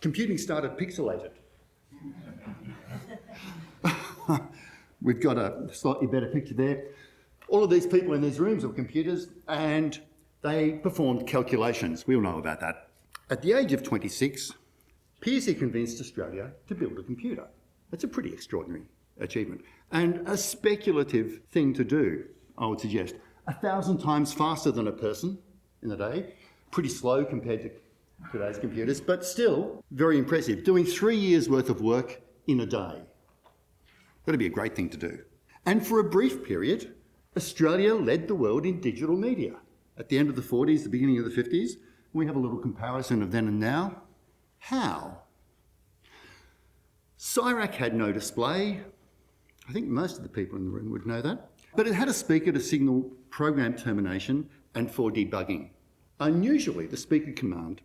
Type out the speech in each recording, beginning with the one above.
computing started pixelated. We've got a slightly better picture there. All of these people in these rooms were computers and they performed calculations. We all know about that. At the age of 26, Pearcey convinced Australia to build a computer. That's a pretty extraordinary achievement and a speculative thing to do, I would suggest. 1,000 times faster than a person in the day, pretty slow compared to today's computers, but still very impressive. Doing 3 years' worth of work in a day. That'd be a great thing to do. And for a brief period, Australia led the world in digital media. At the end of the 40s, the beginning of the 50s, we have a little comparison of then and now. How? CSIRAC had no display. I think most of the people in the room would know that. But it had a speaker to signal program termination and for debugging. Unusually, the speaker command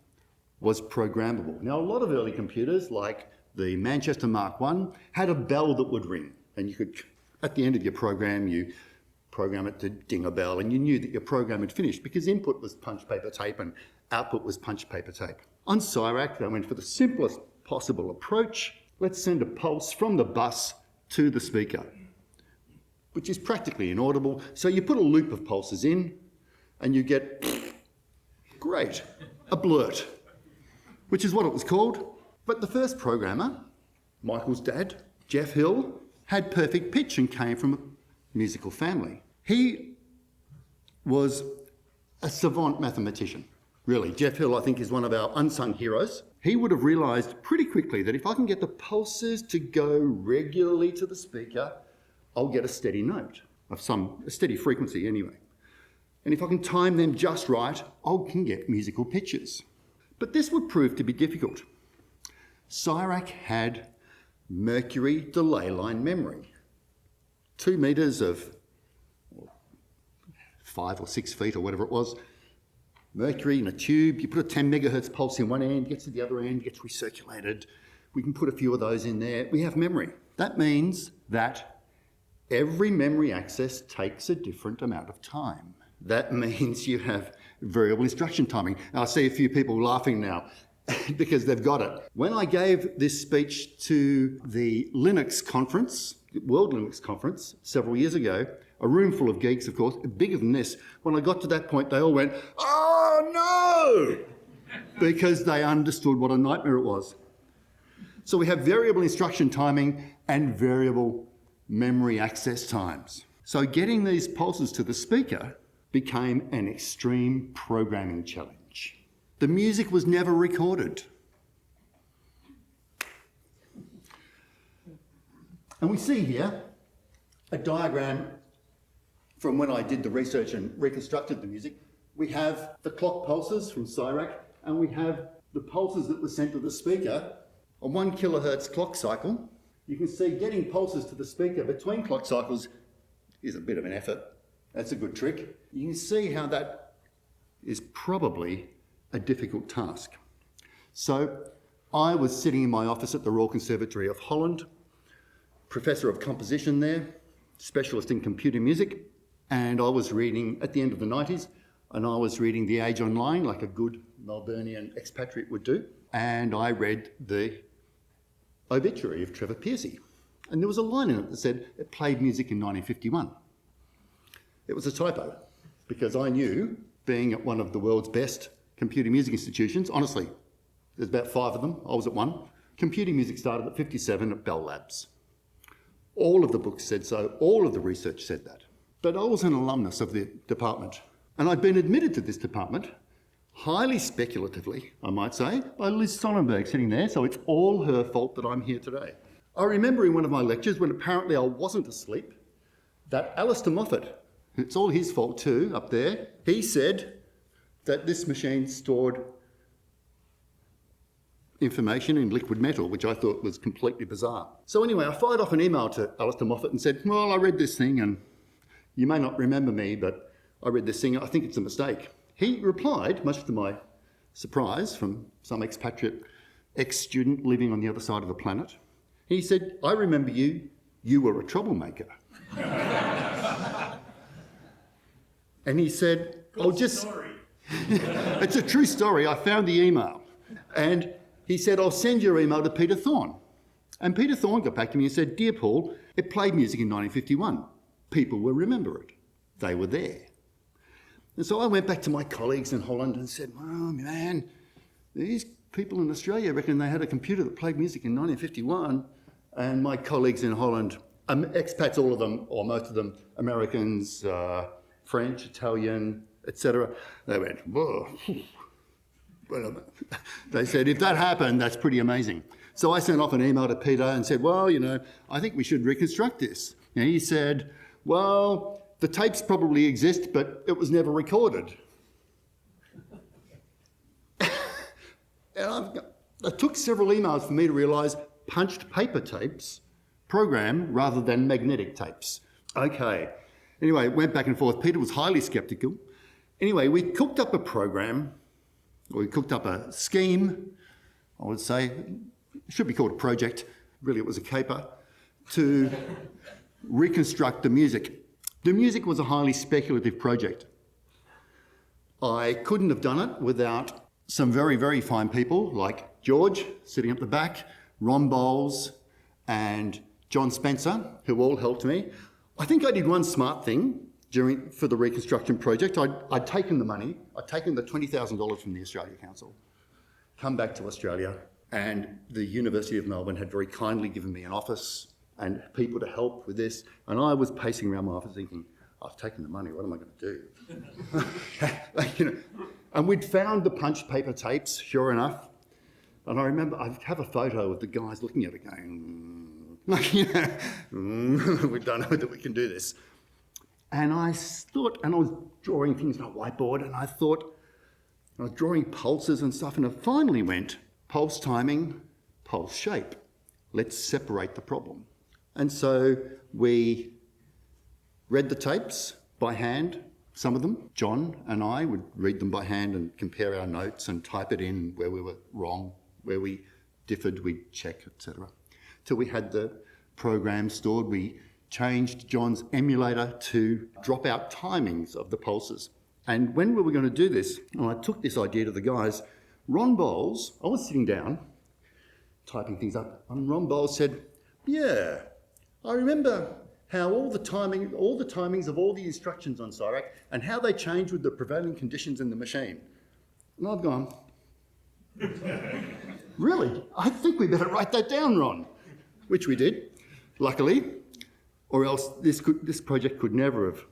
was programmable. Now, a lot of early computers, like the Manchester Mark I, had a bell that would ring. And you could, at the end of your program, you program it to ding a bell, and you knew that your program had finished because input was punch, paper, tape, and output was punch, paper, tape. On CSIRAC, they went for the simplest possible approach. Let's send a pulse from the bus to the speaker, which is practically inaudible. So you put a loop of pulses in, and you get, great, a blurt, which is what it was called. But the first programmer, Michael's dad, Geoff Hill, had perfect pitch and came from a musical family. He was a savant mathematician, really. Geoff Hill, I think, is one of our unsung heroes. He would have realised pretty quickly that if I can get the pulses to go regularly to the speaker, I'll get a steady note of a steady frequency anyway. And if I can time them just right, I can get musical pitches. But this would prove to be difficult. CSIRAC had mercury delay line memory. 2 metres of 5 or 6 feet or whatever it was, mercury in a tube. You put a 10 megahertz pulse in one end, gets to the other end, gets recirculated. We can put a few of those in there. We have memory. That means that every memory access takes a different amount of time. That means you have variable instruction timing. Now, I see a few people laughing now because they've got it. When I gave this speech to the Linux conference, World Linux Conference, several years ago, a room full of geeks, of course, bigger than this, when I got to that point, they all went, "Oh, no!" because they understood what a nightmare it was. So we have variable instruction timing and variable memory access times. So getting these pulses to the speaker became an extreme programming challenge. The music was never recorded. And we see here a diagram from when I did the research and reconstructed the music. We have the clock pulses from CSIRAC, and we have the pulses that were sent to the speaker on 1 kilohertz clock cycle. You can see getting pulses to the speaker between clock cycles is a bit of an effort. That's a good trick. You can see how that is probably a difficult task. So I was sitting in my office at the Royal Conservatory of Holland, professor of composition there, specialist in computer music, and I was reading at the end of the 90s, and I was reading The Age Online like a good Melburnian expatriate would do, and I read the obituary of Trevor Pearcey. And there was a line in it that said it played music in 1951. It was a typo, because I knew, being at one of the world's best computer music institutions, honestly, there's about 5 of them, I was at one, computer music started at 57 at Bell Labs. All of the books said so, all of the research said that. But I was an alumnus of the department, and I'd been admitted to this department, highly speculatively, I might say, by Liz Sonnenberg sitting there, so it's all her fault that I'm here today. I remember in one of my lectures, when apparently I wasn't asleep, that Alistair Moffat, it's all his fault too, up there, he said that this machine stored information in liquid metal, which I thought was completely bizarre. So anyway, I fired off an email to Alistair Moffat and said, well, I read this thing, and you may not remember me, but I read this thing, I think it's a mistake. He replied, much to my surprise, from some expatriate ex-student living on the other side of the planet, he said, I remember you, you were a troublemaker. And he said, it's a true story, I found the email. And he said, I'll send your email to Peter Thorne. And Peter Thorne got back to me and said, Dear Paul, it played music in 1951. People will remember it. They were there. And so I went back to my colleagues in Holland and said, oh man, these people in Australia reckon they had a computer that played music in 1951. And my colleagues in Holland, expats, all of them, or most of them, Americans, French, Italian, etc., they went, whoa. They said, if that happened, that's pretty amazing. So I sent off an email to Peter and said, well, I think we should reconstruct this. And he said, well, the tapes probably exist, but it was never recorded. And it took several emails for me to realise punched paper tapes program rather than magnetic tapes. Okay. Anyway, went back and forth. Peter was highly sceptical. Anyway, we cooked up a program, or we cooked up a scheme, I would say. It should be called a project. Really, it was a caper, to reconstruct the music. The music was a highly speculative project. I couldn't have done it without some very, very fine people like George, sitting up the back, Ron Bowles, and John Spencer, who all helped me. I think I did one smart thing for the reconstruction project. I'd taken the money, I'd taken the $20,000 from the Australia Council, come back to Australia, and the University of Melbourne had very kindly given me an office and people to help with this. And I was pacing around my office thinking, I've taken the money, what am I going to do? And we'd found the punched paper tapes, sure enough. And I remember, I have a photo of the guys looking at it going, we don't know that we can do this. And I thought, and I was drawing things on a whiteboard, and I thought, I was drawing pulses and stuff, and it finally went, pulse timing, pulse shape. Let's separate the problem. And so we read the tapes by hand, some of them. John and I would read them by hand and compare our notes and type it in where we were wrong, where we differed, we'd check, etc. Till we had the program stored, we changed John's emulator to drop out timings of the pulses. And when we were going to do this, and I took this idea to the guys, Ron Bowles, I was sitting down, typing things up, and Ron Bowles said, yeah, I remember how all the timings of all the instructions on CSIRAC and how they change with the prevailing conditions in the machine. And I've gone, really? I think we better write that down, Ron. Which we did, luckily, or else this project could never have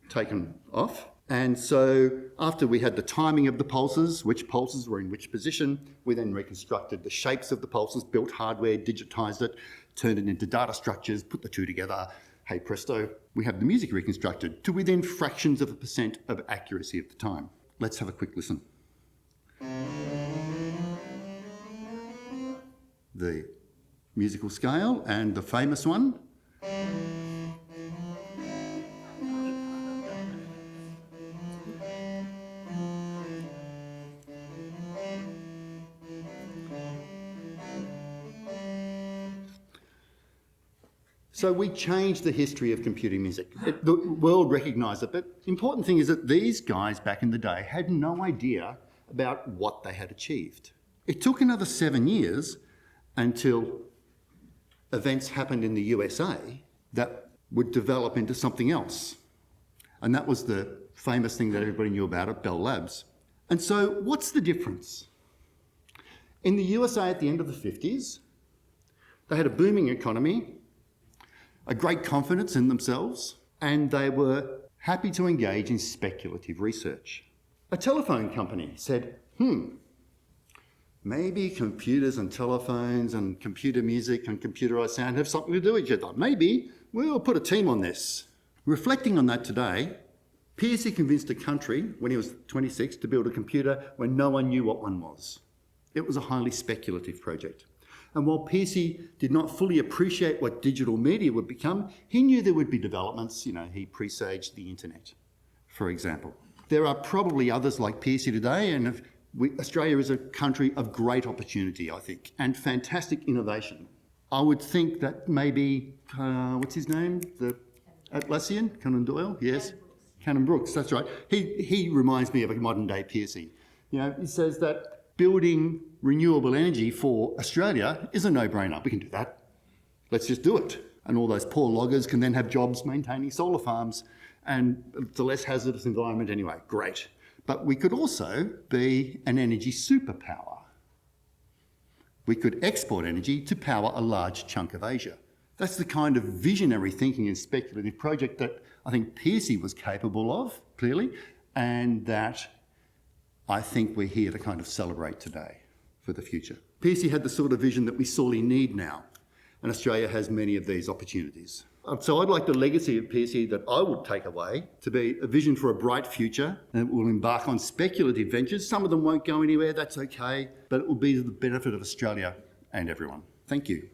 taken off. And so after we had the timing of the pulses, which pulses were in which position, we then reconstructed the shapes of the pulses, built hardware, digitized it, turned it into data structures, put the two together. Hey presto, we have the music reconstructed to within fractions of a percent of accuracy at the time. Let's have a quick listen. The musical scale and the famous one. So we changed the history of computer music. The world recognised it, but the important thing is that these guys back in the day had no idea about what they had achieved. It took another 7 years until events happened in the USA that would develop into something else. And that was the famous thing that everybody knew about at Bell Labs. And so what's the difference? In the USA at the end of the 50s, they had a booming economy, a great confidence in themselves, and they were happy to engage in speculative research. A telephone company said, maybe computers and telephones and computer music and computerized sound have something to do with each other. Maybe we'll put a team on this. Reflecting on that today, Pearcey convinced a country when he was 26 to build a computer when no one knew what one was. It was a highly speculative project. And while Pearcey did not fully appreciate what digital media would become, he knew there would be developments. He presaged the internet, for example. There are probably others like Pearcey today, and Australia is a country of great opportunity, I think, and fantastic innovation. I would think that maybe, what's his name? The Atlassian? Conan Doyle? Yes. Cannon Brooks, that's right. He reminds me of a modern day Pearcey. He says that building renewable energy for Australia is a no-brainer. We can do that. Let's just do it. And all those poor loggers can then have jobs maintaining solar farms, and it's a less hazardous environment anyway. Great. But we could also be an energy superpower. We could export energy to power a large chunk of Asia. That's the kind of visionary thinking and speculative project that I think Pearcey was capable of, clearly, and that I think we're here to kind of celebrate today for the future. Pearcey had the sort of vision that we sorely need now, and Australia has many of these opportunities. So I'd like the legacy of Pearcey that I would take away to be a vision for a bright future, and it will embark on speculative ventures. Some of them won't go anywhere, that's okay, but it will be to the benefit of Australia and everyone. Thank you.